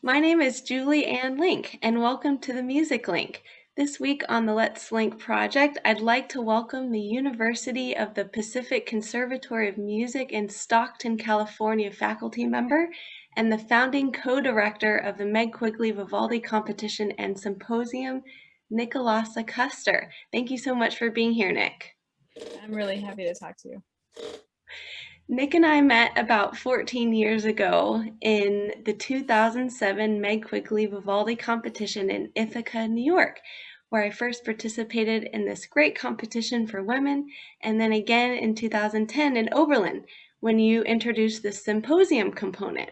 My name is Julie Ann Link, and welcome to the Music Link. This week on the Let's Link project, I'd like to welcome the University of the Pacific Conservatory of Music in Stockton, California faculty member and the founding co-director of the Meg Quigley Vivaldi Competition and Symposium, Nicolasa Kuster. Thank you so much for being here, Nick. I'm really happy to talk to you. Nick and I met about 14 years ago in the 2007 Meg Quigley Vivaldi competition in Ithaca, New York, where I first participated in this great competition for women, and then again in 2010 in Oberlin, when you introduced the symposium component.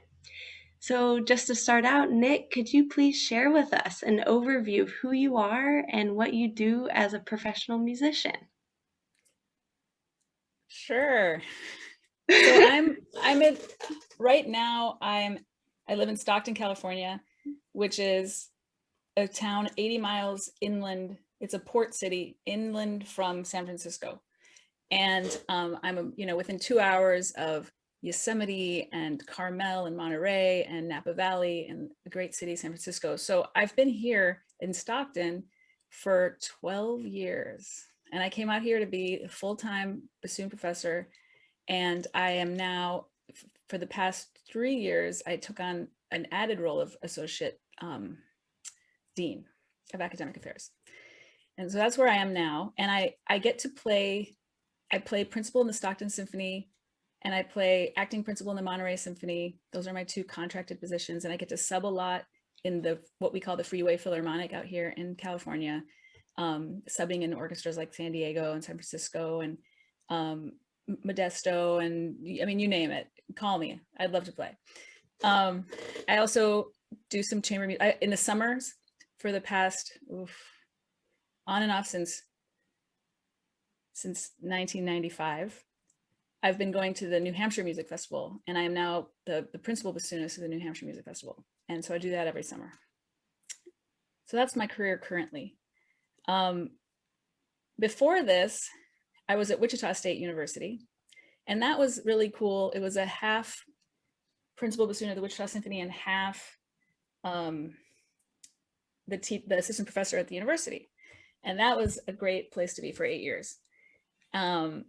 So just to start out, Nick, could you please share with us an overview of who you are and what you do as a professional musician? Sure. So right now I live in Stockton, California, which is a town 80 miles inland. It's a port city inland from San Francisco. And I'm within 2 hours of Yosemite and Carmel and Monterey and Napa Valley and the great city, San Francisco. So I've been here in Stockton for 12 years. And I came out here to be a full-time bassoon professor. And I am now, for the past 3 years, I took on an added role of associate dean of academic affairs. And so that's where I am now. And I get to play, I play principal in the Stockton Symphony, and I play acting principal in the Monterey Symphony. Those are my two contracted positions. And I get to sub a lot in what we call the Freeway Philharmonic out here in California, subbing in orchestras like San Diego and San Francisco and Modesto, and I mean, you name it, call me, I'd love to play. I also do some chamber music in the summers for the past on and off since 1995. I've been going to the New Hampshire Music Festival, and I am now the principal bassoonist of the New Hampshire Music Festival, and so I do that every summer. So that's my career currently. Before this, I was at Wichita State University, and that was really cool. It was a half principal bassoon of the Wichita Symphony and half the assistant professor at the university. And that was a great place to be for 8 years. And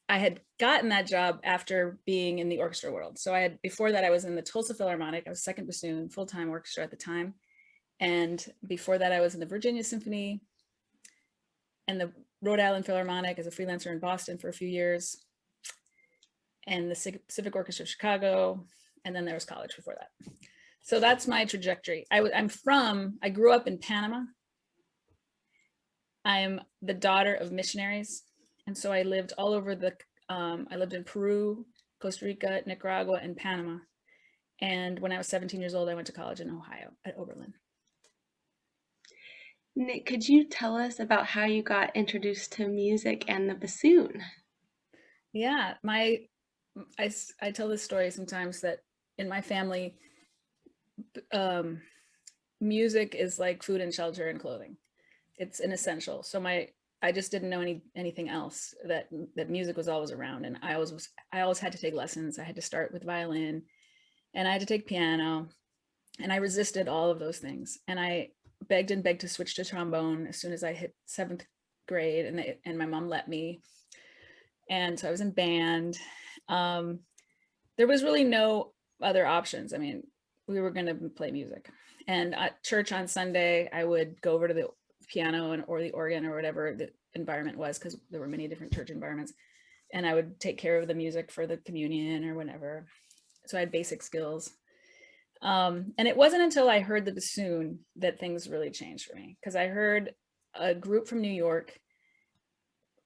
I had gotten that job after being in the orchestra world. So before that, I was in the Tulsa Philharmonic. I was second bassoon, full-time orchestra at the time. And before that, I was in the Virginia Symphony and the Rhode Island Philharmonic as a freelancer in Boston for a few years, and the Pacific Orchestra of Chicago, and then there was college before that. So that's my trajectory. I grew up in Panama. I'm the daughter of missionaries, and so I lived all over I lived in Peru, Costa Rica, Nicaragua, and Panama. And when I was 17 years old, I went to college in Ohio at Oberlin. Nick, could you tell us about how you got introduced to music and the bassoon? Yeah, I tell this story sometimes that in my family, music is like food and shelter and clothing. It's an essential. So I just didn't know anything else, that music was always around, and I always had to take lessons. I had to start with violin, and I had to take piano, and I resisted all of those things. And I begged and begged to switch to trombone as soon as I hit 7th grade, and my mom let me. And so I was in band. There was really no other options. I mean, we were going to play music. And at church on Sunday, I would go over to the piano or the organ or whatever the environment was, because there were many different church environments. And I would take care of the music for the communion or whatever. So I had basic skills. And it wasn't until I heard the bassoon that things really changed for me, because I heard a group from New York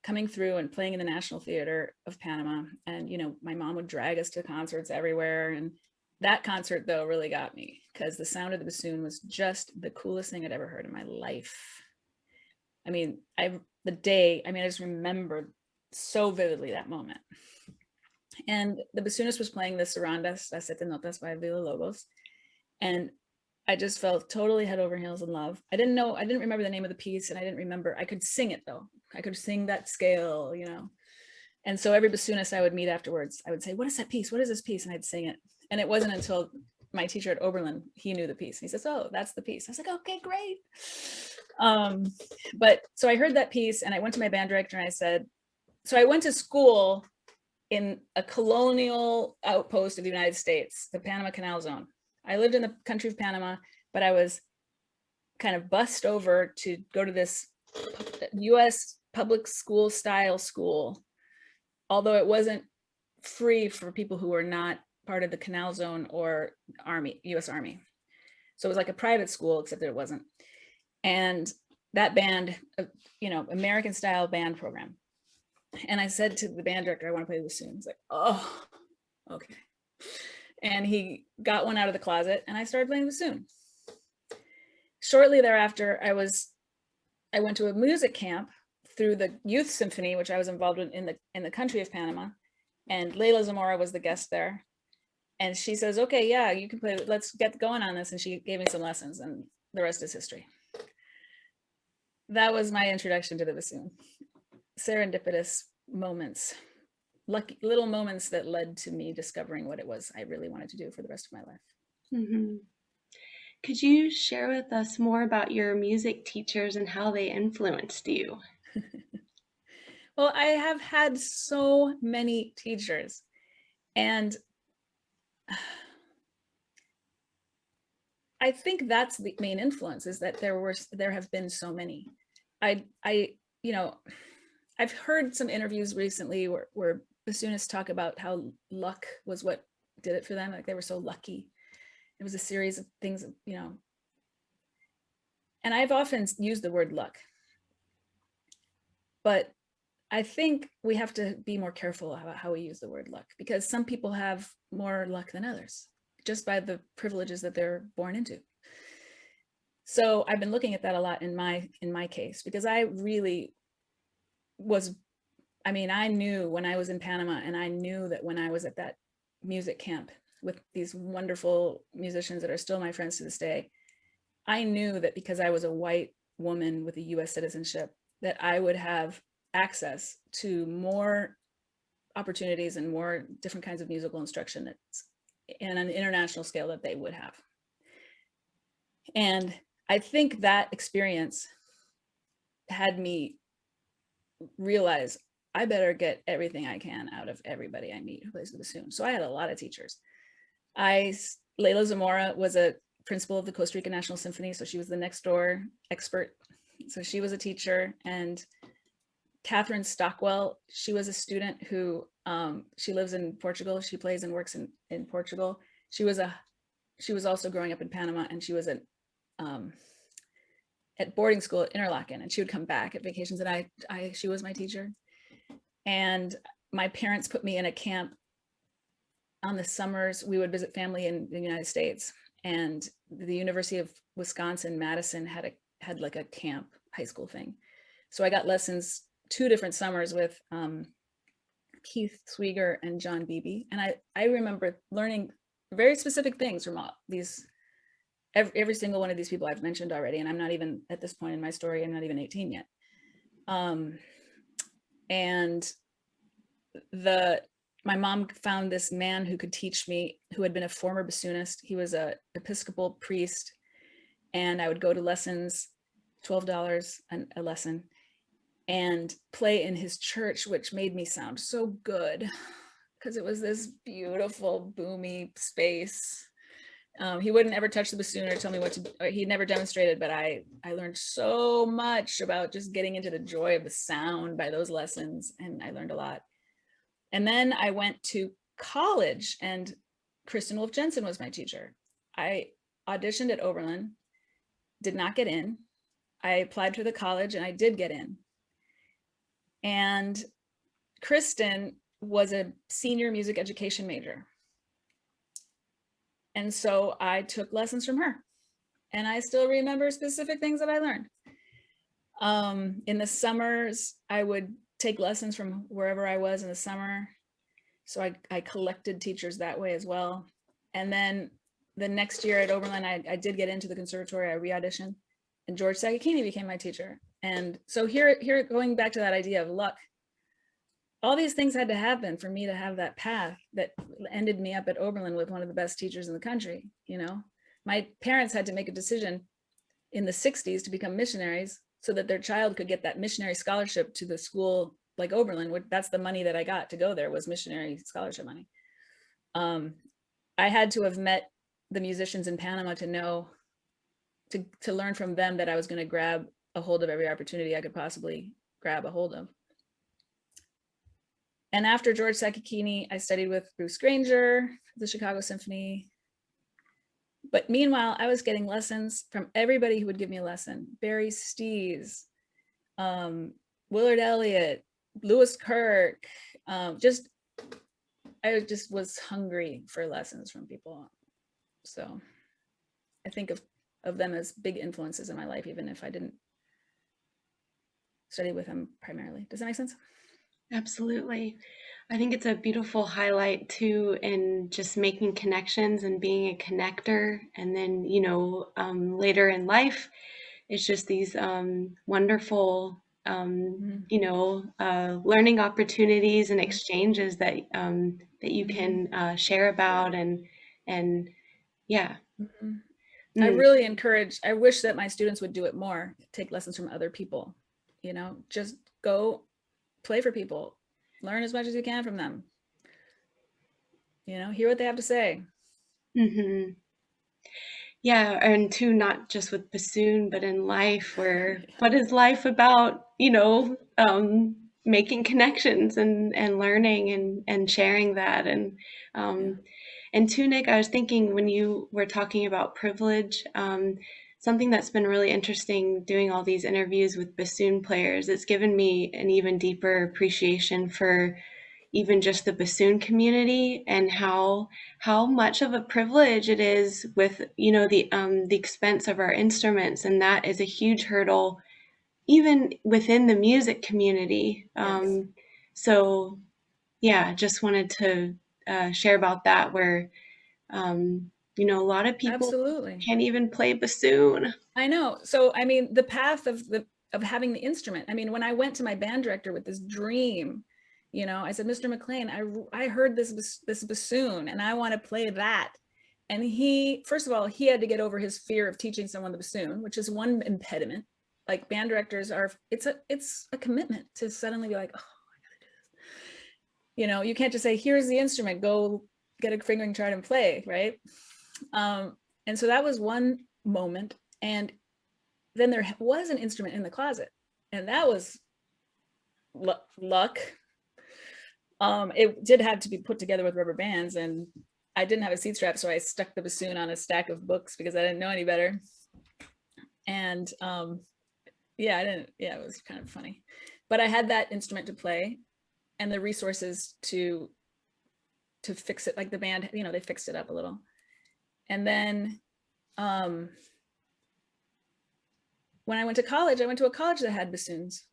coming through and playing in the National Theater of Panama. And, my mom would drag us to concerts everywhere. And that concert, though, really got me, because the sound of the bassoon was just the coolest thing I'd ever heard in my life. I mean, I just remember so vividly that moment. And the bassoonist was playing the Serandas, Las Siete Notas by Villalobos. And I just felt totally head over heels in love. I didn't remember the name of the piece, and I could sing it though. I could sing that scale, And so every bassoonist I would meet afterwards, I would say, "What is that piece? What is this piece?" And I'd sing it. And it wasn't until my teacher at Oberlin, he knew the piece. He says, oh, that's the piece. I was like, okay, great. But so I heard that piece and I went to my band director and I said, so I went to school in a colonial outpost of the United States, the Panama Canal Zone. I lived in the country of Panama, but I was kind of bussed over to go to this US public school style school, although it wasn't free for people who were not part of the Canal Zone or Army, US Army. So it was like a private school, except that it wasn't. And that band, you know, American style band program. And I said to the band director, I want to play the bassoon. He's like, oh, okay. And he got one out of the closet and I started playing the bassoon. Shortly thereafter, I went to a music camp through the youth symphony, which I was involved in the country of Panama. And Leila Zamora was the guest there. And she says, okay, yeah, you can play, let's get going on this. And she gave me some lessons and the rest is history. That was my introduction to the bassoon. Serendipitous moments, lucky little moments that led to me discovering what it was I really wanted to do for the rest of my life. Mm-hmm. Could you share with us more about your music teachers and how they influenced you? Well, I have had so many teachers, and I think that's the main influence, is that there have been so many. You know, I've heard some interviews recently where bassoonists talk about how luck was what did it for them. Like they were so lucky. It was a series of things, you know. And I've often used the word luck, but I think we have to be more careful about how we use the word luck, because some people have more luck than others just by the privileges that they're born into. So I've been looking at that a lot in my case, because I really was, I mean, I knew when I was in Panama, and I knew that when I was at that music camp with these wonderful musicians that are still my friends to this day, I knew that because I was a white woman with a US citizenship, that I would have access to more opportunities and more different kinds of musical instruction that's in an international scale that they would have. And I think that experience had me realize I better get everything I can out of everybody I meet who plays the bassoon. So I had a lot of teachers. Leila Zamora was a principal of the Costa Rica National Symphony, so she was the next door expert. So she was a teacher. And Catherine Stockwell, she was a student who, she lives in Portugal. She plays and works in Portugal. She was also growing up in Panama, and she was at boarding school at Interlaken, and she would come back at vacations, and she was my teacher. And my parents put me in a camp on the summers. We would visit family in the United States, and the University of Wisconsin, Madison had like a camp high school thing. So I got lessons 2 different summers with Keith Swieger and John Beebe. And I remember learning very specific things from all these, every single one of these people I've mentioned already. And I'm not even, at this point in my story, I'm not even 18 yet. And my mom found this man who could teach me, who had been a former bassoonist. He was a Episcopal priest, and I would go to lessons, $12 a lesson, and play in his church, which made me sound so good because it was this beautiful, boomy space. He wouldn't ever touch the bassoon or tell me what to do. He never demonstrated, but I learned so much about just getting into the joy of the sound by those lessons, and I learned a lot. And then I went to college, and Kristin Wolfe Jensen was my teacher. I auditioned at Oberlin, did not get in. I applied to the college and I did get in. And Kristin was a senior music education major. And so I took lessons from her, and I still remember specific things that I learned. In the summers, I would take lessons from wherever I was in the summer. So I collected teachers that way as well. And then the next year at Oberlin, I did get into the conservatory. I re-auditioned, and George Sagatini became my teacher. And so here, going back to that idea of luck, all these things had to happen for me to have that path that ended me up at Oberlin with one of the best teachers in the country. You know, my parents had to make a decision in the 60s to become missionaries so that their child could get that missionary scholarship to the school like Oberlin. That's the money that I got to go there, was missionary scholarship money. I had to have met the musicians in Panama to know, to learn from them that I was going to grab a hold of every opportunity I could possibly grab a hold of. And after George Sakakini, I studied with Bruce Granger, the Chicago Symphony. But meanwhile, I was getting lessons from everybody who would give me a lesson. Barry Stees, Willard Elliott, Lewis Kirk. I just was hungry for lessons from people. So I think of them as big influences in my life, even if I didn't study with them primarily. Does that make sense? Absolutely. I think it's a beautiful highlight too in just making connections and being a connector. And then, later in life, it's just these wonderful, learning opportunities and exchanges that you can share about and yeah. I really I wish that my students would do it more, take lessons from other people, just go play for people, learn as much as you can from them, hear what they have to say. Mm-hmm. Yeah, and too, not just with bassoon, but in life, where what is life about, making connections and learning and sharing that. And too, Nick, I was thinking when you were talking about privilege, something that's been really interesting doing all these interviews with bassoon players, it's given me an even deeper appreciation for even just the bassoon community and how much of a privilege it is with the expense of our instruments, and that is a huge hurdle even within the music community. Yes. So yeah, just wanted to share about that, where a lot of people Absolutely can't even play bassoon. I know. So I mean, the path of having the instrument, I mean, when I went to my band director with this dream, I said, Mr. McLean, I heard this bassoon and I want to play that. And he, first of all, he had to get over his fear of teaching someone the bassoon, which is one impediment. Like, band directors it's a commitment to suddenly be like, oh, I gotta do this. You can't just say, here's the instrument, go get a fingering chart and play, right? And so that was one moment. And then there was an instrument in the closet, and that was luck. It did have to be put together with rubber bands, and I didn't have a seat strap, so I stuck the bassoon on a stack of books because I didn't know any better. And it was kind of funny, but I had that instrument to play and the resources to fix it. Like, the band, they fixed it up a little. And then when I went to college, I went to a college that had bassoons.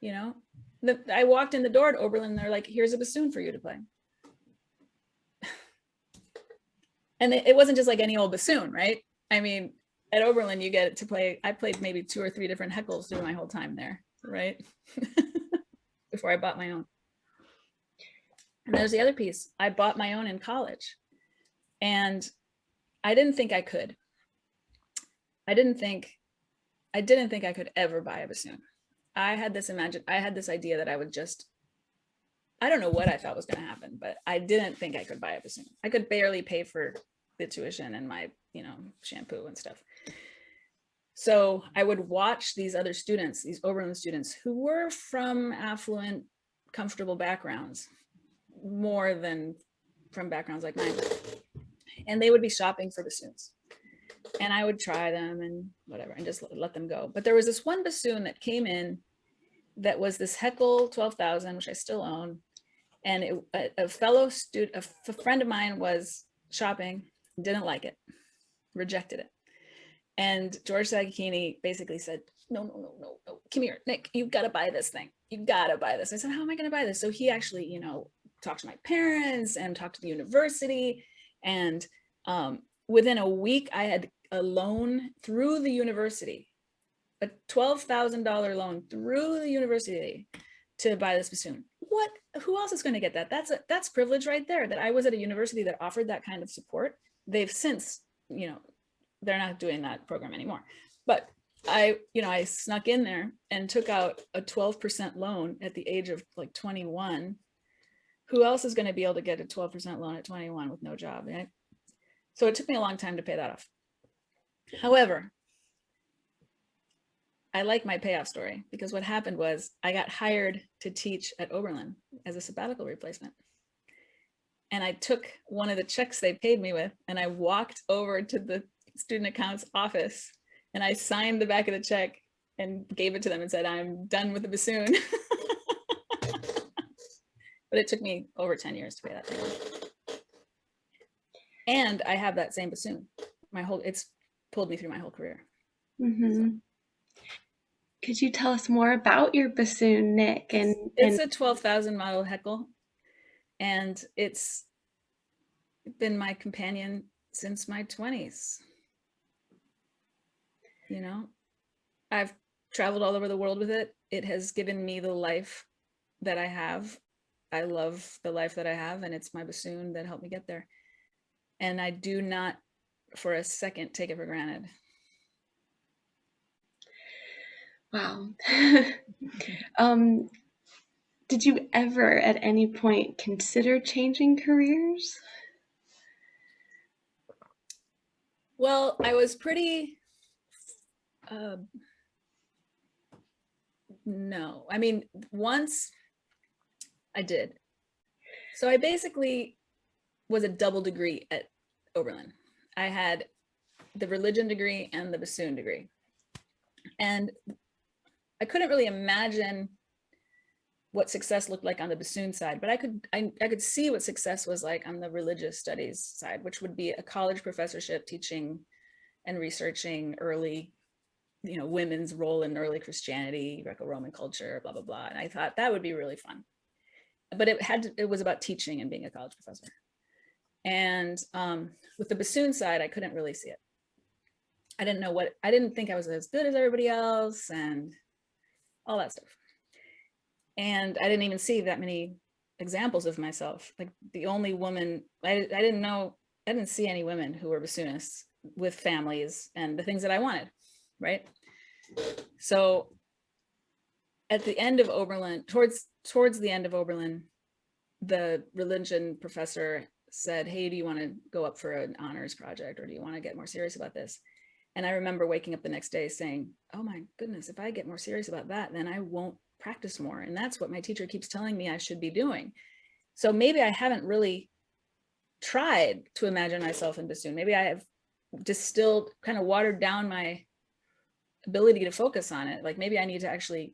I walked in the door at Oberlin, and they're like, here's a bassoon for you to play. And it wasn't just like any old bassoon, right? I mean, at Oberlin, you get to play, I played maybe 2 or 3 different Heckles through my whole time there, right? Before I bought my own. And there's the other piece. I bought my own in college, and I didn't think I could. I didn't think I could ever buy a bassoon. I had this idea that I would I don't know what I thought was going to happen, but I didn't think I could buy a bassoon. I could barely pay for the tuition and my, shampoo and stuff. So I would watch these other students, these Oberlin students, who were from affluent, comfortable backgrounds, more than from backgrounds like mine. And they would be shopping for bassoons. And I would try them and whatever, and just let them go. But there was this one bassoon that came in that was this Heckel 12,000, which I still own. And a fellow student, a friend of mine, was shopping, didn't like it, rejected it. And George Sakakini basically said, no, come here, Nick, you've got to buy this thing. You've got to buy this. I said, how am I going to buy this? So he actually, talked to my parents and talked to the university. And within a week, I had a loan through the university, a $12,000 loan through the university to buy this bassoon. who else is going to get that? That's privilege right there, that I was at a university that offered that kind of support. They've since, they're not doing that program anymore. But I snuck in there and took out a 12% loan at the age of like 21. Who else is going to be able to get a 12% loan at 21 with no job, right? So it took me a long time to pay that off. However, I like my payoff story, because what happened was I got hired to teach at Oberlin as a sabbatical replacement. And I took one of the checks they paid me with, and I walked over to the student accounts office, and I signed the back of the check and gave it to them and said, I'm done with the bassoon. But it took me over 10 years to pay that thing off. And I have that same bassoon. It's pulled me through my whole career. So. Could you tell us more about your bassoon, Nick? It's a 12,000 model Heckel, and it's been my companion since my 20s. I've traveled all over the world with it. It has given me the life that I have. I love the life that I have, and it's my bassoon that helped me get there. And I do not for a second take it for granted. Wow. Did you ever at any point consider changing careers? Well, I was pretty, no. I mean, once I did. So I basically was a double degree at Oberlin. I had the religion degree and the bassoon degree. And I couldn't really imagine what success looked like on the bassoon side, but I could see what success was like on the religious studies side, which would be a college professorship teaching and researching early, women's role in early Christianity, Greco-Roman culture, blah, blah, blah. And I thought that would be really fun. But it was about teaching and being a college professor. And with the bassoon side, I couldn't really see it. I didn't think I was as good as everybody else and all that stuff. And I didn't even see that many examples of myself. Like the only woman, I didn't see any women who were bassoonists with families and the things that I wanted, right? So at the end of Oberlin, towards the end of Oberlin, the religion professor said, hey, do you want to go up for an honors project, or do you want to get more serious about this? And I remember waking up the next day saying, oh my goodness, if I get more serious about that, then I won't practice more. And that's what my teacher keeps telling me I should be doing. So maybe I haven't really tried to imagine myself in bassoon. Maybe I have distilled, kind of watered down my ability to focus on it. Like maybe I need to actually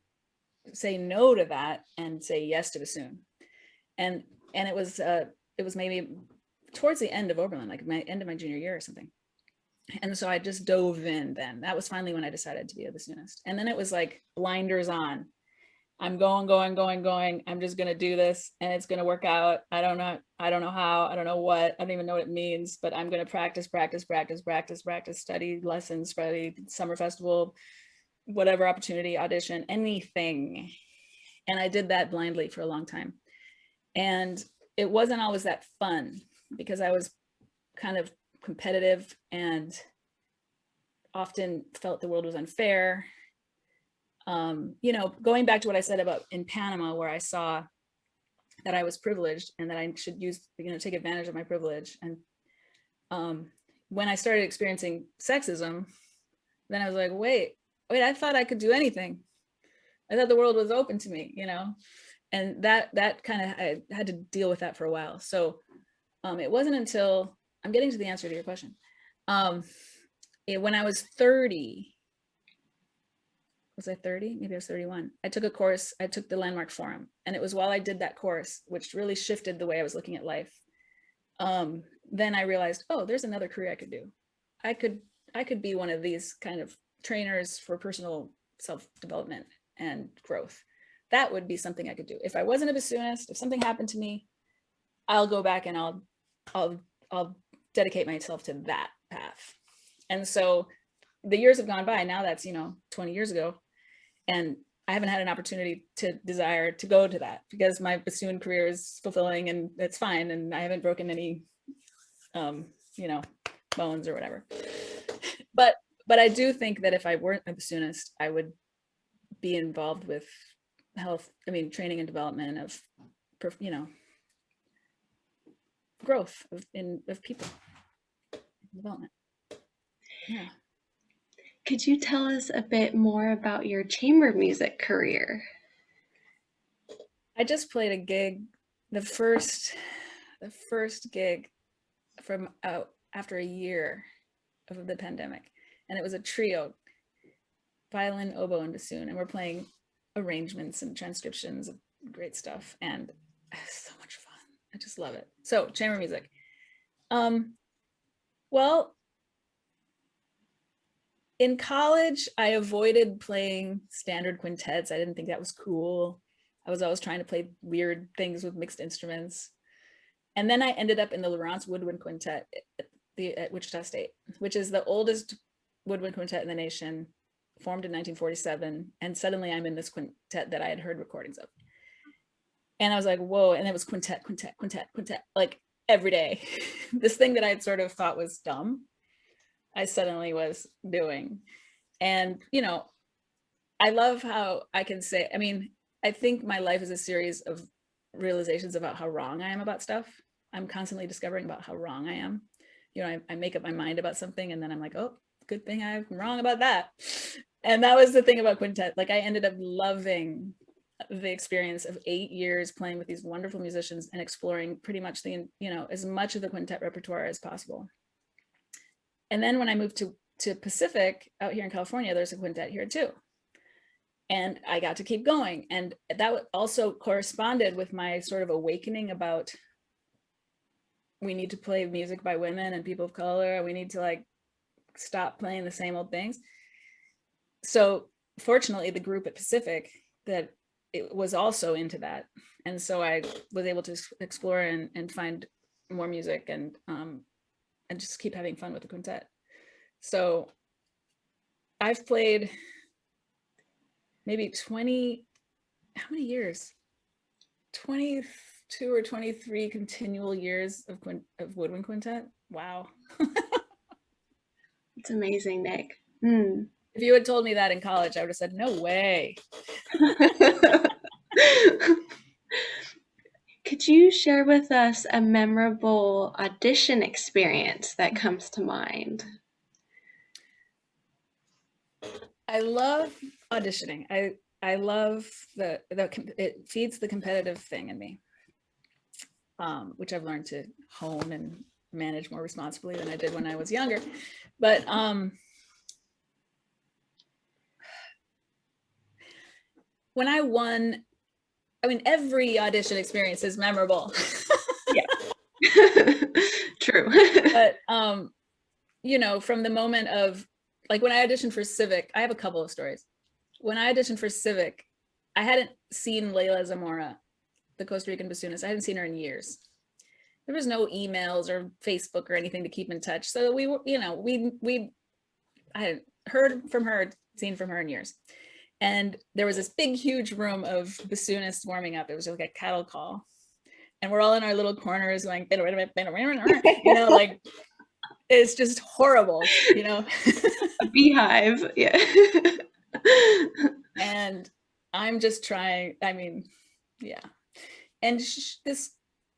say no to that and say yes to bassoon. And it was maybe towards the end of Oberlin, like end of my junior year or something. And so I just dove in then. That was finally when I decided to be a bassoonist. And then it was like blinders on. I'm going. I'm just going to do this and it's going to work out. I don't know how, I don't know what, I don't even know what it means, but I'm going to practice, study lessons, study summer festival, whatever opportunity, audition, anything. And I did that blindly for a long time. And it wasn't always that fun because I was kind of competitive and often felt the world was unfair. Going back to what I said about in Panama, where I saw that I was privileged and that I should take advantage of my privilege. And when I started experiencing sexism, then I was like, wait, I thought I could do anything. I thought the world was open to me, and that kind of, I had to deal with that for a while. So it wasn't until, I'm getting to the answer to your question. When I was 30, was I 30? Maybe I was 31. I took a course, I took the Landmark Forum. And it was while I did that course, which really shifted the way I was looking at life. Then I realized, oh, there's another career I could do. I could be one of these kind of trainers for personal self-development and growth. That would be something I could do. If I wasn't a bassoonist, if something happened to me, I'll go back and I'll dedicate myself to that path. And so the years have gone by. Now that's 20 years ago, and I I haven't had an opportunity to desire to go to that, because my bassoon career is fulfilling and it's fine, and I haven't broken any you know, bones or whatever. But I do think that if I weren't a bassoonist, I would be involved with health, training and development of, you know, growth of people, development. Yeah. Could you tell us a bit more about your chamber music career? I just played a gig, the first gig from after a year of the pandemic, and it was a trio, violin, oboe, and bassoon, and we're playing arrangements and transcriptions of great stuff, and it's so much fun. I just love it. So chamber music. Well, in college, I avoided playing standard quintets. I didn't think that was cool. I was always trying to play weird things with mixed instruments. And then I ended up in the Laurence Woodwind Quintet at Wichita State, which is the oldest woodwind quintet in the nation, formed in 1947. And suddenly I'm in this quintet that I had heard recordings of. And I was like, whoa. And it was quintet, quintet, quintet, quintet, like every day. This thing that I had sort of thought was dumb, I suddenly was doing. And, you know, I love how I can say, I think my life is a series of realizations about how wrong I am about stuff. I'm constantly discovering about how wrong I am. You know, I make up my mind about something and then I'm like, oh, good thing I'm wrong about that. And that was the thing about quintet. Like, I ended up loving the experience of 8 years playing with these wonderful musicians and exploring pretty much the, you know, as much of the quintet repertoire as possible. And then when I moved to Pacific out here in California, there's a quintet here too. And I got to keep going. And that also corresponded with my sort of awakening about, we need to play music by women and people of color. We need to like stop playing the same old things. So fortunately, the group at Pacific, that it was also into that. And so I was able to explore and find more music and just keep having fun with the quintet. So I've played maybe 20, how many years? 22 or 23 continual years of woodwind quintet. Wow. It's amazing, Nick. If you had told me that in college, I would have said, no way. Could you share with us a memorable audition experience that comes to mind? I love auditioning. I love it feeds the competitive thing in me, which I've learned to hone and manage more responsibly than I did when I was younger. But when I won, every audition experience is memorable. Yeah. True. But you know, from the moment of, like, when I auditioned for Civic, I have a couple of stories. When I auditioned for Civic, I hadn't seen Leila Zamora, the Costa Rican bassoonist. I hadn't seen her in years. There was no emails or Facebook or anything to keep in touch. So we were, you know, I hadn't heard from her, seen from her in years. And there was this big, huge room of bassoonists warming up. It was like a cattle call. And we're all in our little corners going, you know, like, it's just horrible, you know. A beehive. Yeah. And I'm just trying, yeah. And this,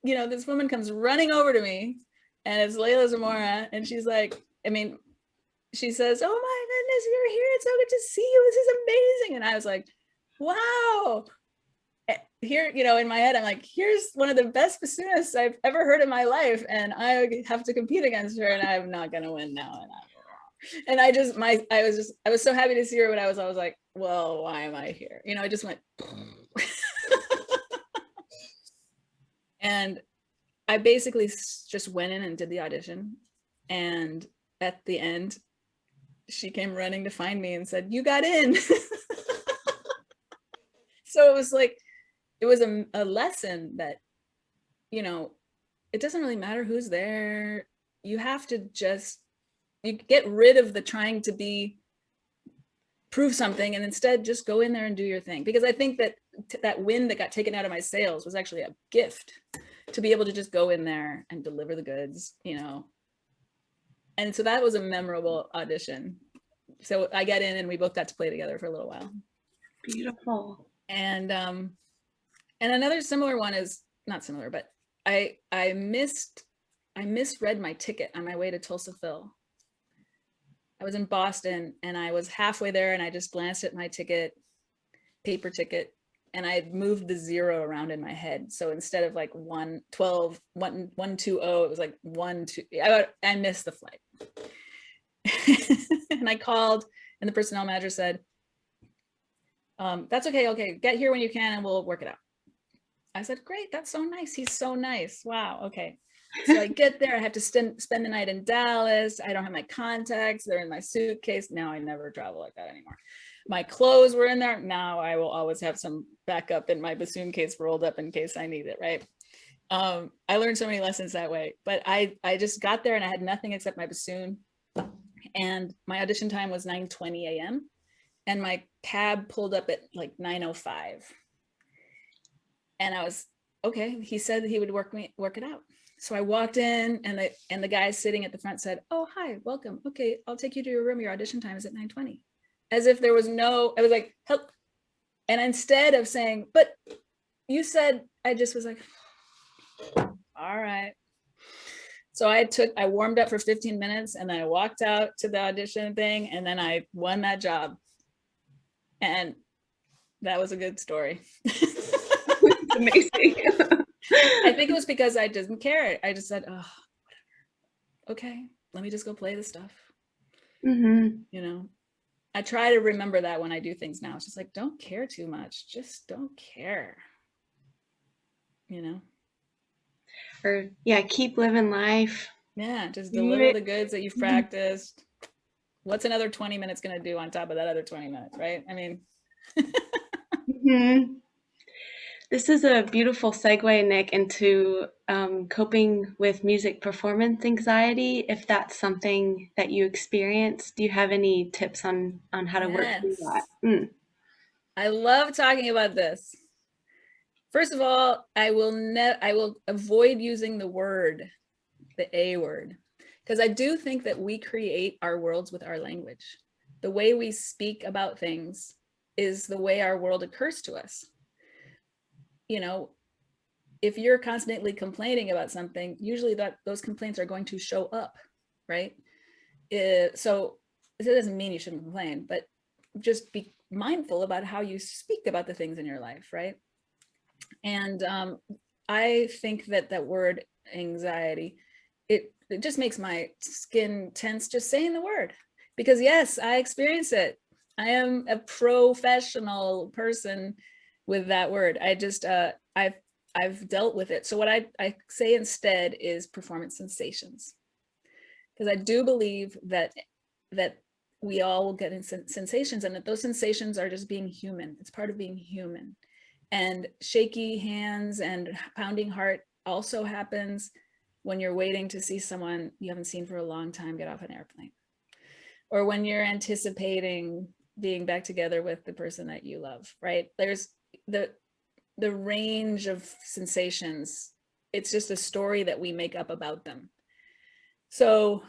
you know, this woman comes running over to me, and it's Leila Zamora, and she's like, she says, oh my goodness, you're here, it's so good to see you, this is amazing. And I was like, wow. Here, you know, in my head, I'm like, here's one of the best bassoonists I've ever heard in my life, and I have to compete against her, and I'm not gonna win now. And I was so happy to see her, but I was like, well, why am I here? You know, I just went. And I basically just went in and did the audition. And at the end, she came running to find me and said, you got in. So it was like, it was a lesson that, you know, it doesn't really matter who's there. You have to you get rid of the trying to be prove something, and instead just go in there and do your thing. Because I think that that wind that got taken out of my sails was actually a gift, to be able to just go in there and deliver the goods, you know. And so that was a memorable audition. So I got in and we both got to play together for a little while. Beautiful. And another similar one is not similar, but I misread my ticket on my way to Tulsa Phil. I was in Boston and I was halfway there and I just glanced at my ticket, paper ticket, and I had moved the 0 around in my head. So instead of like 112, 120, it was like 12. I missed the flight. And I called and the personnel manager said, that's okay. Okay, get here when you can and we'll work it out. I said, great, that's so nice. He's so nice. Wow, okay. So I get there, I have to spend the night in Dallas. I don't have my contacts, they're in my suitcase. Now I never travel like that anymore. My clothes were in there. Now I will always have some backup in my bassoon case rolled up in case I need it, right? I learned so many lessons that way, but I just got there and I had nothing except my bassoon. And my audition time was 9:20 a.m. and my cab pulled up at like 9:05. And I was, okay, he said that he would work it out. So I walked in and the guy sitting at the front said, oh, hi, welcome. Okay, I'll take you to your room. Your audition time is at 9:20. As if there was I was like, help. And instead of saying, but you said, I just was like, all right. So I warmed up for 15 minutes and then I walked out to the audition thing and then I won that job. And that was a good story. It's amazing. I think it was because I didn't care. I just said, oh, whatever. Okay, let me just go play the stuff. Mm-hmm. You know, I try to remember that when I do things now. It's just like, don't care too much. Just don't care. You know? Or yeah, keep living life. Yeah, just deliver the goods that you've practiced. What's another 20 minutes going to do on top of that other 20 minutes, right? I mean. Mm-hmm. This is a beautiful segue, Nick, into coping with music performance anxiety. If that's something that you experience, do you have any tips on how to work through that? Yes. I love talking about this. First of all, I will avoid using the A word, because I do think that we create our worlds with our language. The way we speak about things is the way our world occurs to us. You know, if you're constantly complaining about something, usually those complaints are going to show up, right? So it doesn't mean you shouldn't complain, but just be mindful about how you speak about the things in your life, right? And I think that word anxiety, it just makes my skin tense just saying the word, because yes, I experience it. I am a professional person with that word. I just, I've dealt with it. So what I say instead is performance sensations, because I do believe that we all will get in sensations, and that those sensations are just being human. It's part of being human. And shaky hands and pounding heart also happens when you're waiting to see someone you haven't seen for a long time get off an airplane, or when you're anticipating being back together with the person that you love, right? There's the range of sensations. It's just a story that we make up about them. So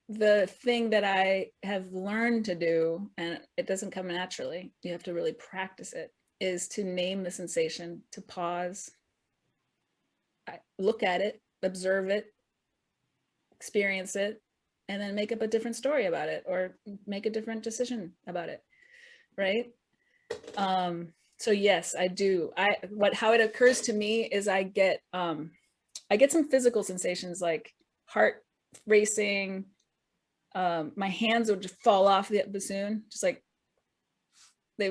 the thing that I have learned to do, and it doesn't come naturally, you have to really practice it, is to name the sensation, to pause, look at it, observe it, experience it, and then make up a different story about it, or make a different decision about it, right? So yes, I do. How it occurs to me is I get some physical sensations like heart racing. My hands would just fall off the bassoon, just like I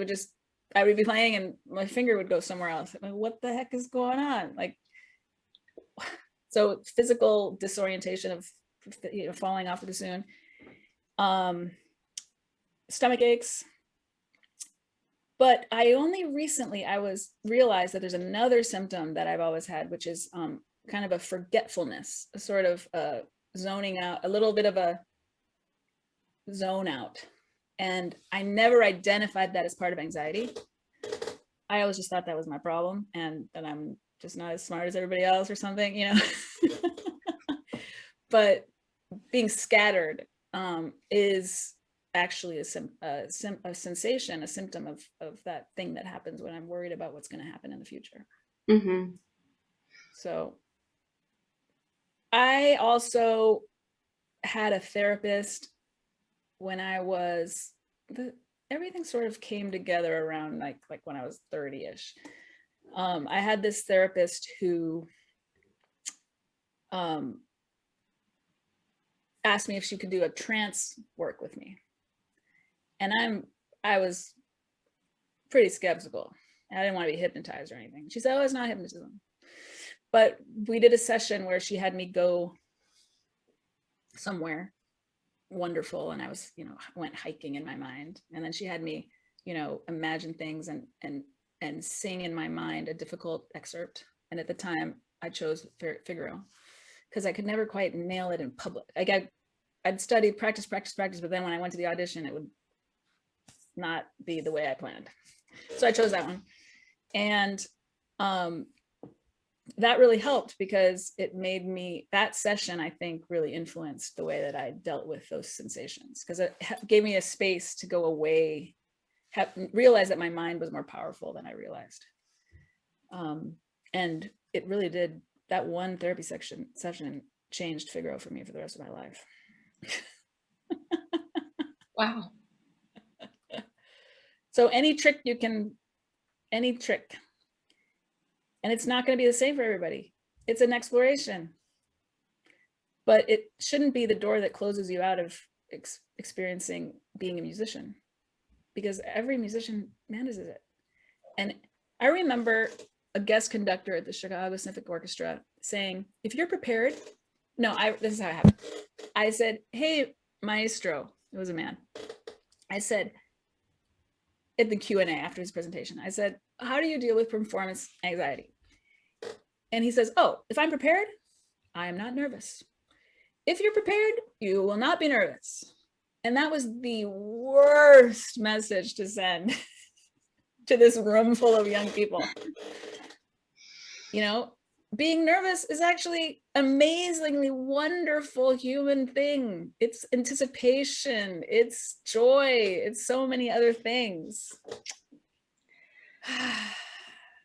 would be playing and my finger would go somewhere else. Like, what the heck is going on? Like, so physical disorientation of, you know, falling off the bassoon. Stomach aches. But I only recently realized that there's another symptom that I've always had, which is kind of a forgetfulness, a sort of zoning out, a little bit of a zone out. And I never identified that as part of anxiety. I always just thought that was my problem and that I'm just not as smart as everybody else or something, you know. But being scattered is actually a sensation, a symptom of that thing that happens when I'm worried about what's going to happen in the future. Mm-hmm. So I also had a therapist when I was, everything sort of came together around like when I was 30-ish. I had this therapist who asked me if she could do a trance work with me. And I was pretty skeptical. I didn't want to be hypnotized or anything. She said, oh, it's not hypnotism. But we did a session where she had me go somewhere wonderful. And I was, went hiking in my mind. And then she had me, imagine things and sing in my mind a difficult excerpt. And at the time I chose Figaro because I could never quite nail it in public. Like I'd studied, practice, but then when I went to the audition, it would not be the way I planned. So I chose that one. And that really helped because it made me, that session, I think, really influenced the way that I dealt with those sensations, because it gave me a space to go away, realize that my mind was more powerful than I realized. And it really did, that one therapy session changed Figaro for me for the rest of my life. Wow. So any trick, and it's not going to be the same for everybody. It's an exploration, but it shouldn't be the door that closes you out of experiencing being a musician, because every musician manages it. And I remember a guest conductor at the Chicago Symphony Orchestra saying, if you're prepared, this is how it happened. I said, hey, maestro, it was a man. I said, at the Q&A after his presentation, I said, how do you deal with performance anxiety? And he says, oh, if I'm prepared, I am not nervous. If you're prepared, you will not be nervous. And that was the worst message to send to this room full of young people. Being nervous is actually amazingly wonderful human thing. It's anticipation, it's joy, it's so many other things.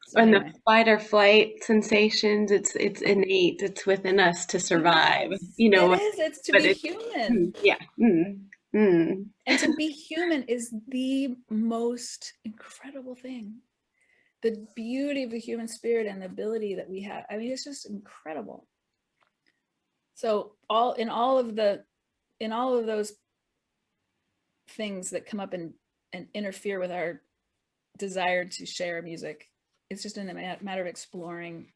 So and anyway. the fight or flight sensations, it's innate, it's within us to survive. It's to be human. Yeah. And to be human is the most incredible thing. The beauty of the human spirit and the ability that we have. I mean, it's just incredible. So in all of those things that come up and interfere with our desire to share music, it's just a matter of exploring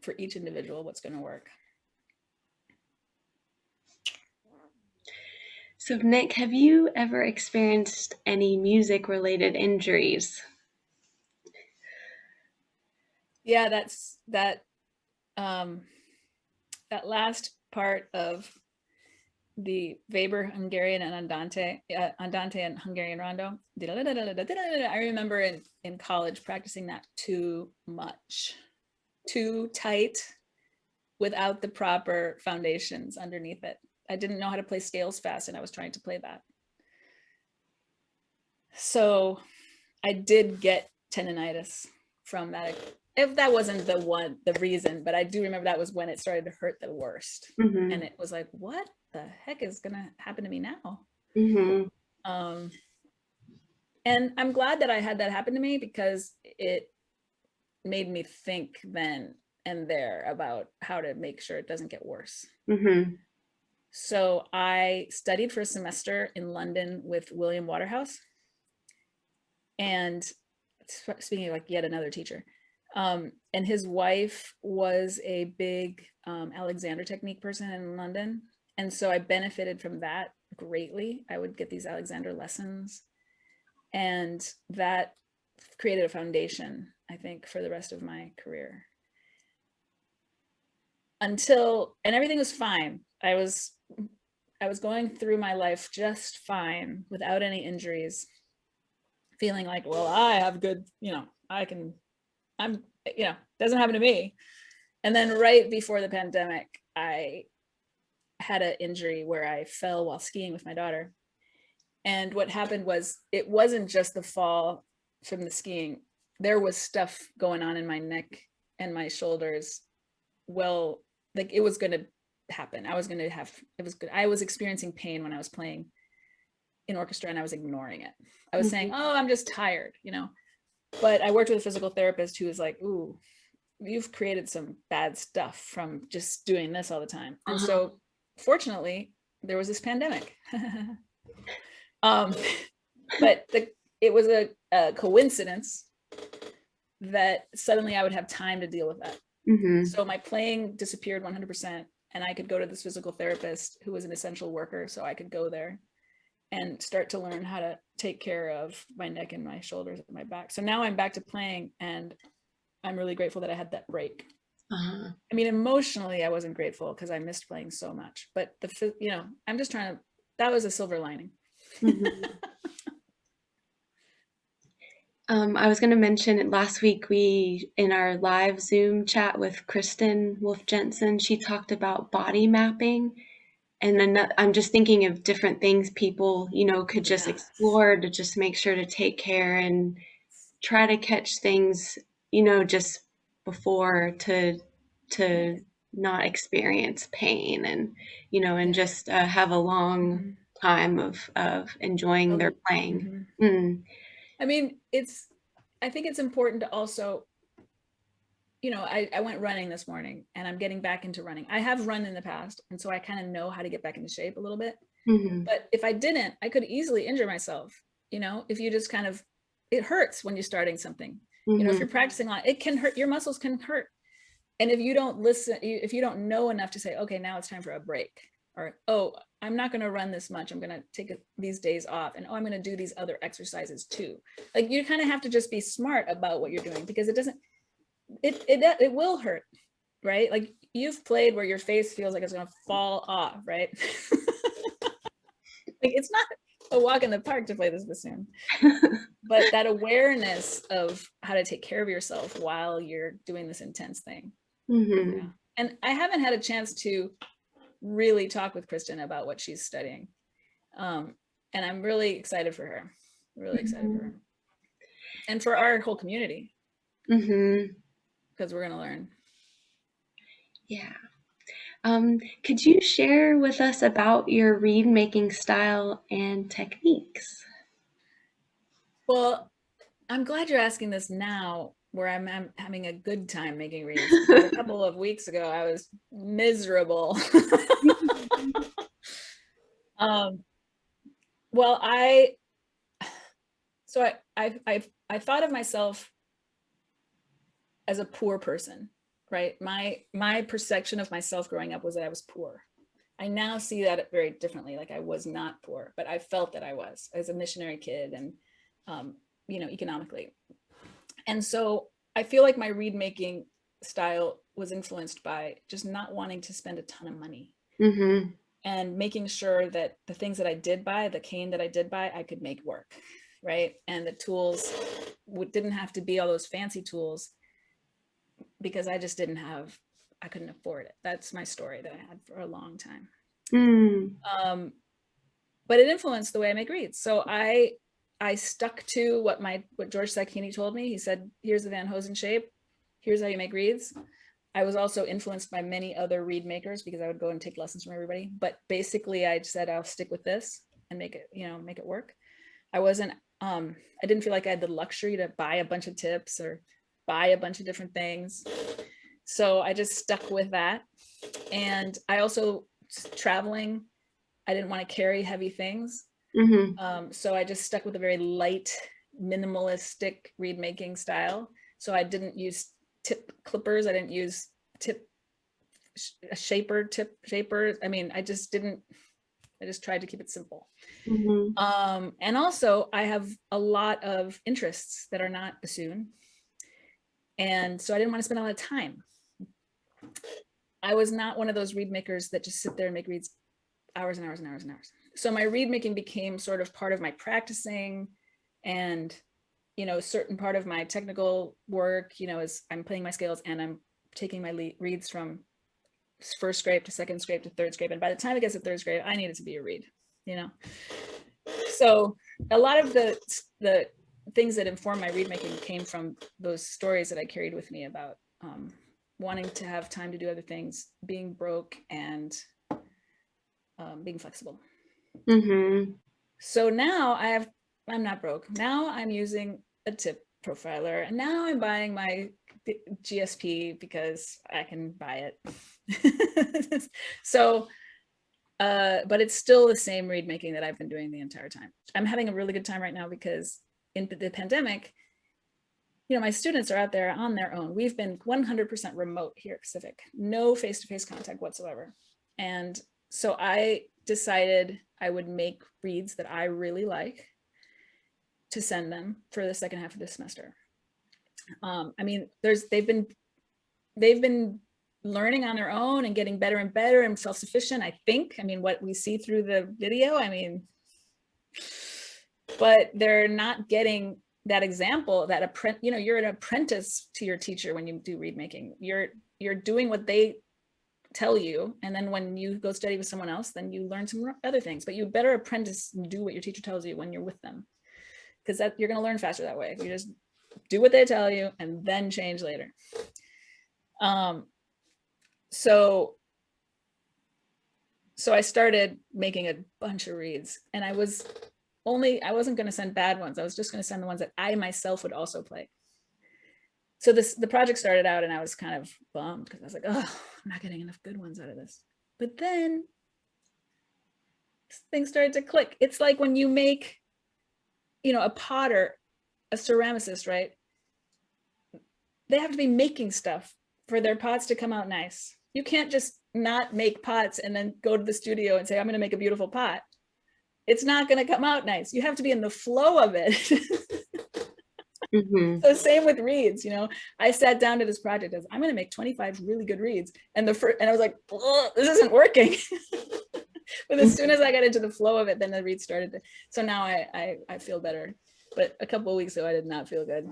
for each individual what's going to work. So Nick, have you ever experienced any music-related injuries? Yeah, that last part of the Weber Hungarian and Andante and Hungarian Rondo. I remember in college practicing that too much, too tight, without the proper foundations underneath it. I didn't know how to play scales fast, and I was trying to play that. So I did get tendonitis from that. If that wasn't the reason, but I do remember that was when it started to hurt the worst. Mm-hmm. And it was like, what the heck is gonna happen to me now? Mm-hmm. And I'm glad that I had that happen to me, because it made me think then and there about how to make sure it doesn't get worse. Mm-hmm. So I studied for a semester in London with William Waterhouse. And speaking of like yet another teacher, and his wife was a big Alexander technique person in London. And so I benefited from that greatly. I would get these Alexander lessons, and that created a foundation, I think, for the rest of my career. And everything was fine. I was I was going through my life just fine without any injuries, feeling like, well, I have good, doesn't happen to me. And then right before the pandemic, I had an injury where I fell while skiing with my daughter. And what happened was, it wasn't just the fall from the skiing. There was stuff going on in my neck and my shoulders. Well, like it was going to happen. I was experiencing pain when I was playing in orchestra, and I was ignoring it. I was saying, oh, I'm just tired, But I worked with a physical therapist who was like, ooh, you've created some bad stuff from just doing this all the time. And so fortunately, there was this pandemic. But it was a coincidence that suddenly I would have time to deal with that. So my playing disappeared 100%, and I could go to this physical therapist who was an essential worker, so I could go there and start to learn how to take care of my neck and my shoulders and my back. So now I'm back to playing, and I'm really grateful that I had that break. I mean, emotionally, I wasn't grateful because I missed playing so much, but I'm just trying to, that was a silver lining. I was going to mention last week, in our live Zoom chat with Kristin, Wolfe Jensen, she talked about body mapping. And then I'm just thinking of different things people, could just explore to just make sure to take care and try to catch things, just before to not experience pain and, and just have a long time of enjoying their playing. I mean, I think it's important to also, I went running this morning, and I'm getting back into running. I have run in the past, and so I kind of know how to get back into shape a little bit. But if I didn't, I could easily injure myself. If you just it hurts when you're starting something. If you're practicing a lot, it can hurt. Your muscles can hurt. And if you don't listen, if you don't know enough to say, okay, now it's time for a break, or, oh, I'm not going to run this much, I'm going to take these days off, and, oh, I'm going to do these other exercises too. Like, you kind of have to just be smart about what you're doing, because it will hurt, right? Like, you've played where your face feels like it's going to fall off, right? Like, it's not a walk in the park to play this bassoon. But that awareness of how to take care of yourself while you're doing this intense thing. Yeah. And I haven't had a chance to really talk with Kristin about what she's studying. And I'm really excited for her. Really excited for her. And for our whole community. Because we're going to learn. Yeah. Could you share with us about your reed making style and techniques? Well, I'm glad you're asking this now, where I'm having a good time making reeds. Because a couple of weeks ago, I was miserable. Well, I thought of myself as a poor person, right? My perception of myself growing up was that I was poor. I now see that very differently. Like, I was not poor, but I felt that I was, as a missionary kid, and economically. And so I feel like my reed making style was influenced by just not wanting to spend a ton of money. And making sure that the things that I did buy, the cane that I did buy, I could make work, right? And the tools didn't have to be all those fancy tools, because I just I couldn't afford it. That's my story that I had for a long time. But it influenced the way I make reeds. So I stuck to what George Sacchini told me. He said, here's the Van Hosen shape. Here's how you make reeds. I was also influenced by many other reed makers, because I would go and take lessons from everybody. But basically, I said, I'll stick with this and make it work. I didn't feel like I had the luxury to buy a bunch of tips or buy a bunch of different things. So I just stuck with that. And I also, traveling, I didn't want to carry heavy things. So I just stuck with a very light, minimalistic reed making style. So I didn't use tip clippers. I didn't use shapers. I mean, I just tried to keep it simple. And also, I have a lot of interests that are not bassoon. And so I didn't want to spend a lot of time. I was not one of those reed makers that just sit there and make reeds hours and hours and hours and hours. So my reed making became sort of part of my practicing, and, you know, a certain part of my technical work, you know, is I'm playing my scales and I'm taking my reeds from first scrape to second scrape to third scrape. And by the time it gets to third scrape, I need it to be a reed, you know? So a lot of the things that informed my reed making came from those stories that I carried with me about wanting to have time to do other things, being broke, and being flexible. Mm-hmm. So now I'm not broke. Now I'm using a tip profiler, and now I'm buying my GSP because I can buy it. So, but it's still the same reed making that I've been doing the entire time. I'm having a really good time right now because in the pandemic, you know, my students are out there on their own. We've been 100% remote here at Pacific, no face-to-face contact whatsoever. And so I decided I would make reads that I really like to send them for the second half of this semester. I mean, they've been learning on their own and getting better and better and self-sufficient, I think. I mean, what we see through the video, I mean, but they're not getting that example, that you know, you're an apprentice to your teacher when you do reed making. You're doing what they tell you, and then when you go study with someone else, then you learn some other things. But you better apprentice and do what your teacher tells you when you're with them, because that you're going to learn faster that way. You just do what they tell you and then change later. So I started making a bunch of reads, and I wasn't going to send bad ones. I was just going to send the ones that I myself would also play. So the project started out, and I was kind of bummed because I was like, oh, I'm not getting enough good ones out of this. But then things started to click. It's like when you make, you know, a potter, a ceramicist, right? They have to be making stuff for their pots to come out nice. You can't just not make pots and then go to the studio and say, I'm going to make a beautiful pot. It's not going to come out nice. You have to be in the flow of it. Mm-hmm. So same with reeds, you know. I sat down to this project as I'm going to make 25 really good reeds, and I was like, this isn't working. But as soon as I got into the flow of it, then the reeds started to. So now I feel better. But a couple of weeks ago, I did not feel good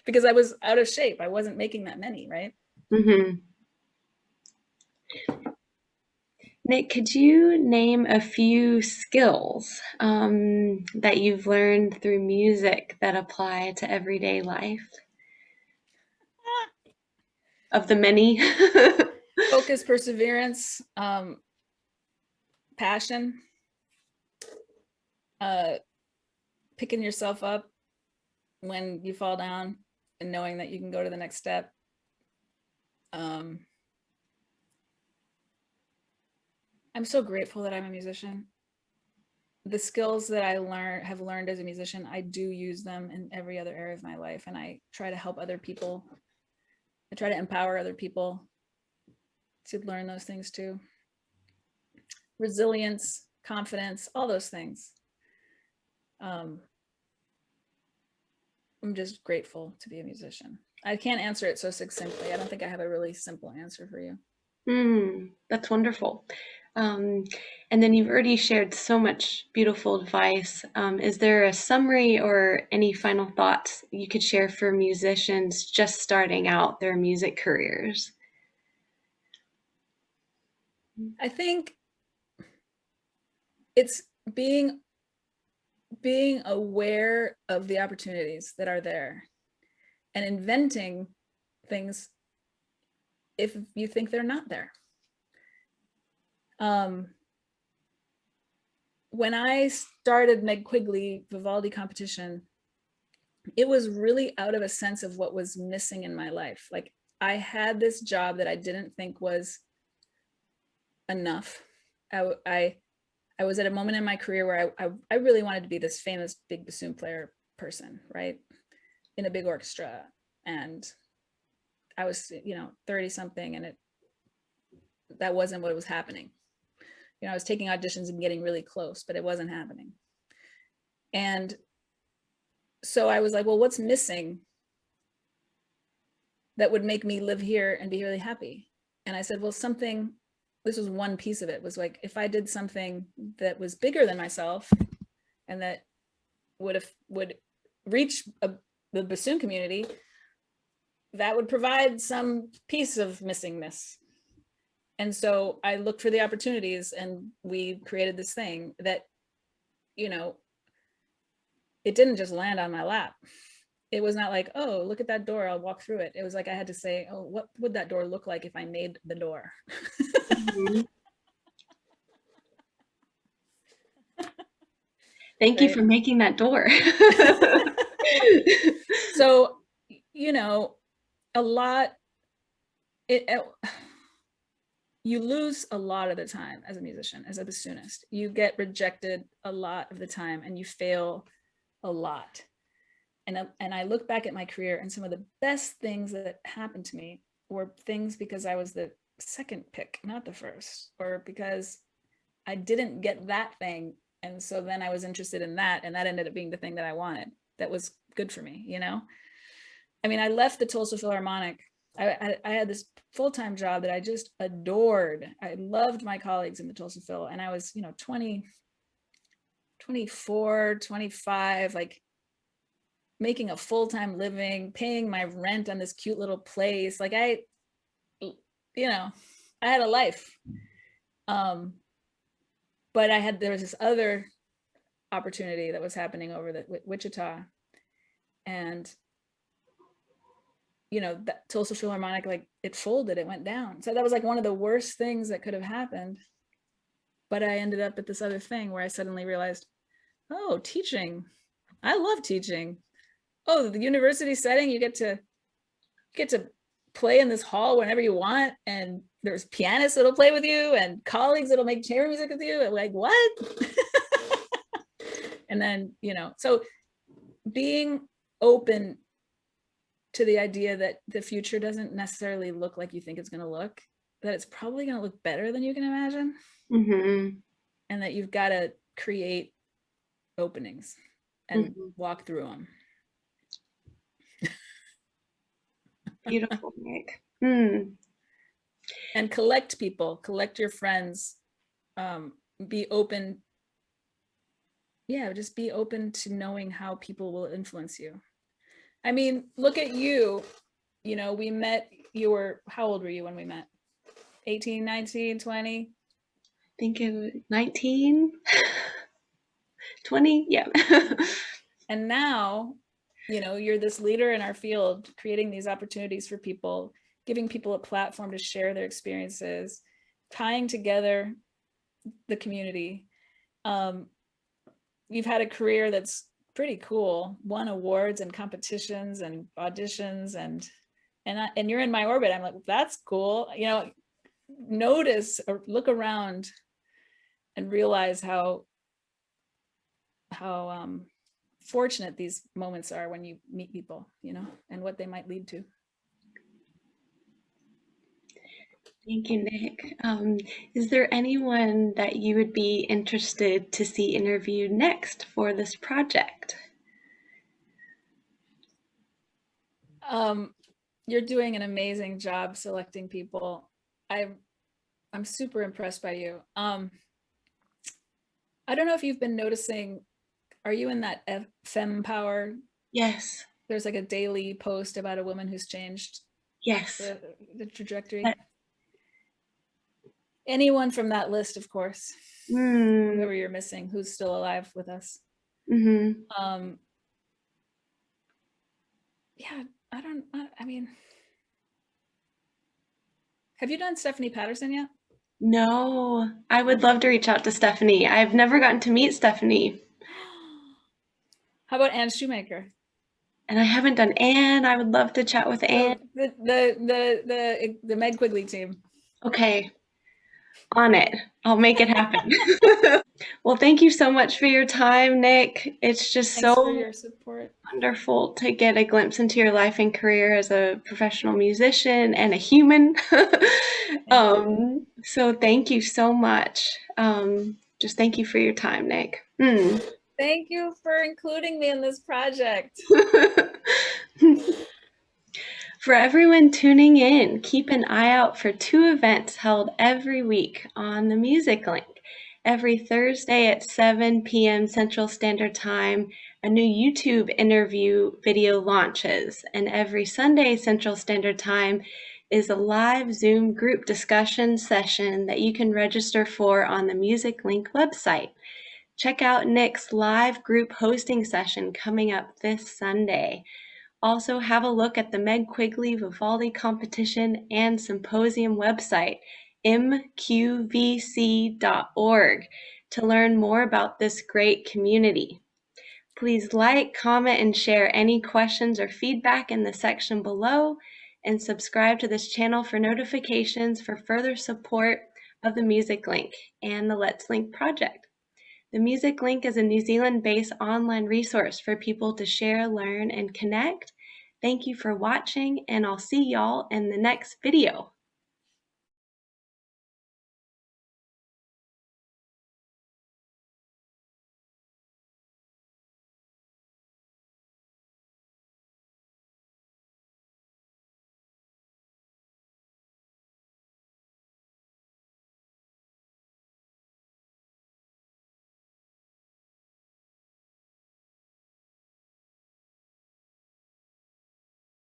because I was out of shape. I wasn't making that many, right? Mm-hmm. Nick, could you name a few skills that you've learned through music that apply to everyday life? Of the many? Focus, perseverance, passion, picking yourself up when you fall down and knowing that you can go to the next step. I'm so grateful that I'm a musician. The skills that I have learned as a musician, I do use them in every other area of my life, and I try to help other people. I try to empower other people to learn those things too. Resilience, confidence, all those things. I'm just grateful to be a musician. I can't answer it so succinctly. I don't think I have a really simple answer for you. That's wonderful. And then you've already shared so much beautiful advice. Is there a summary or any final thoughts you could share for musicians just starting out their music careers? I think it's being aware of the opportunities that are there and inventing things if you think they're not there. When I started Meg Quigley Vivaldi competition, it was really out of a sense of what was missing in my life. Like, I had this job that I didn't think was enough. I was at a moment in my career where I really wanted to be this famous big bassoon player person, right? In a big orchestra. And I was, 30 something, and that wasn't what was happening. I was taking auditions and getting really close, but it wasn't happening. And so I was like, well, what's missing that would make me live here and be really happy? And I said, well, something this was one piece of it, was like, if I did something that was bigger than myself and that would reach the bassoon community, that would provide some piece of missingness. And so I looked for the opportunities, and we created this thing that, you know, it didn't just land on my lap. It was not like, oh, look at that door, I'll walk through it. It was like I had to say, oh, what would that door look like if I made the door? Mm-hmm. Thank you Right? for making that door. So, you know, a lot, you lose a lot of the time as a musician, as a bassoonist. You get rejected a lot of the time, and you fail a lot. And I look back at my career, and some of the best things that happened to me were things because I was the second pick, not the first, or because I didn't get that thing. And so then I was interested in that, and that ended up being the thing that I wanted. That was good for me, you know? I mean, I left the Tulsa Philharmonic. I had this full-time job that I just adored. I loved my colleagues in the Tulsa Phil, and I was, 20, 24, 25, like making a full-time living, paying my rent on this cute little place. Like I had a life. But there was this other opportunity that was happening over the Wichita, and that Tulsa Philharmonic, like it folded, it went down. So that was like one of the worst things that could have happened. But I ended up at this other thing where I suddenly realized, oh, teaching. I love teaching. Oh, the university setting, you get to play in this hall whenever you want, and there's pianists that'll play with you and colleagues that'll make chamber music with you. And like, what? And then, so being open to the idea that the future doesn't necessarily look like you think it's going to look, that it's probably going to look better than you can imagine. Mm-hmm. And that you've got to create openings and walk through them. Beautiful, Nick. Mm. And collect people, collect your friends, be open. Yeah, just be open to knowing how people will influence you. I mean, look at you. We met, how old were you when we met? 18, 19, 20? I think it was 19, 20, yeah. And now, you're this leader in our field, creating these opportunities for people, giving people a platform to share their experiences, tying together the community. You've had a career that's pretty cool, won awards and competitions and auditions, and you're in my orbit. I'm like, that's cool. Notice or look around and realize how fortunate these moments are when you meet people, and what they might lead to. Thank you, Nick. Is there anyone that you would be interested to see interviewed next for this project? You're doing an amazing job selecting people. I'm super impressed by you. I don't know if you've been noticing, are you in that Femme Power? Yes. There's like a daily post about a woman who's changed yes the trajectory. Anyone from that list, of course. Whoever you're missing, who's still alive with us. Mm-hmm. Yeah, I mean, have you done Stephanie Patterson yet? No, I would love to reach out to Stephanie. I've never gotten to meet Stephanie. How about Anne Shoemaker? And I haven't done Anne. I would love to chat with Anne. The Meg Quigley team. Okay. On it. I'll make it happen. Well, thank you so much for your time, Nick. It's just Thanks for your support. Wonderful to get a glimpse into your life and career as a professional musician and a human. So thank you so much. Just thank you for your time, Nick. Thank you for including me in this project. For everyone tuning in, keep an eye out for 2 events held every week on the Music Link. Every Thursday at 7 p.m. Central Standard Time, a new YouTube interview video launches, and every Sunday Central Standard Time is a live Zoom group discussion session that you can register for on the Music Link website. Check out Nick's live group hosting session coming up this Sunday. Also, have a look at the Meg Quigley Vivaldi Competition and Symposium website, mqvc.org, to learn more about this great community. Please like, comment, and share any questions or feedback in the section below, and subscribe to this channel for notifications for further support of the Music Link and the Let's Link project. The Music Link is a New Zealand-based online resource for people to share, learn, and connect. Thank you for watching, and I'll see y'all in the next video.